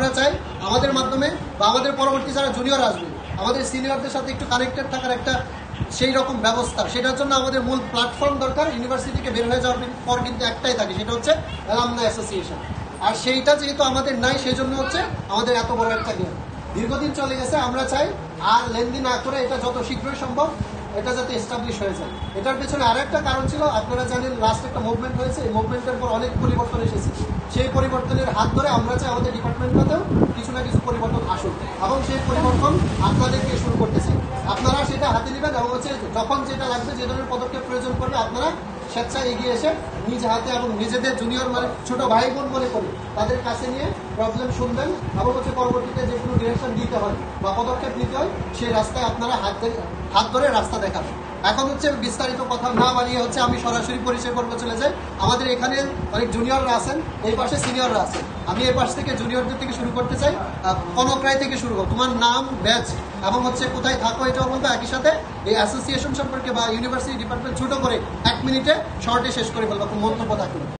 আমরা চাই আমাদের মাধ্যমে বা আমাদের পরবর্তী যারা জুনিয়র আসবে আমাদের সিনিয়রদের সাথে একটু কানেক্টেড থাকার একটা সেই রকম ব্যবস্থা, সেটার জন্য আমাদের মূল প্ল্যাটফর্ম দরকার। ইউনিভার্সিটিকে বের হয়ে যাওয়ার পর কিন্তু একটাই থাকে, সেটা হচ্ছে অ্যালামনাই অ্যাসোসিয়েশন। আর সেইটা যেহেতু আমাদের নাই, সেই জন্য হচ্ছে আমাদের এত বড় একটা গেম দীর্ঘদিন চলে গেছে। আমরা চাই আর লেনদেন না করে এটা যত শীঘ্রই সম্ভব এটা যাতে এস্টাবলিশ হয়ে যায়। এটার পেছনে আরো একটা কারণ ছিল, আপনারা জানেন লাস্ট একটা মুভমেন্ট হয়েছে, এই মুভমেন্টের পর অনেক পরিবর্তন এসেছে। সেই পরিবর্তনের হাত ধরে আমরা চাই আমাদের ডিপার্টমেন্টটাতেও কিছু না কিছু পরিবর্তন আসুক, এবং সেই পরিবর্তন আপনাদেরকে শুরু করতেছে। আপনারা সেটা হাতে নেবেন এবং হচ্ছে যখন যেটা লাগবে, যে ধরনের পদক্ষেপ প্রয়োজন করবে, আপনারা স্বেচ্ছায় এগিয়ে এসে নিজ হাতে এবং নিজেদের জুনিয়র মানে ছোট ভাই বোন মনে করে তাদের কাছে নিয়ে প্রবলেম শুনবেন, এবং হচ্ছে পরবর্তীতে যে কোনো ডিরেকশন দিতে হয় বা পদক্ষেপ নিতে হয় সেই রাস্তায় আপনারা হাত ধরে রাস্তা দেখাবেন। এখন হচ্ছে বিস্তারিত কথা না বানিয়ে হচ্ছে আমি সরাসরি পরিচয় পর্বে চলে যাই। আমাদের এখানে অনেক জুনিয়ররা আছেন, এই পাশে সিনিয়ররা আছেন। আমি এই পাশ থেকে জুনিয়রদের থেকে শুরু করতে চাই। কনক রায় থেকে শুরু করো, তোমার নাম, ব্যাচ এবং হচ্ছে কোথায় থাকো এটাও বলবো, একই সাথে এই অ্যাসোসিয়েশন সম্পর্কে বা ইউনিভার্সিটি ডিপার্টমেন্ট ছোট করে 1 মিনিটে শর্টে শেষ করে ফেলবো, মন্তব্য থাকবে।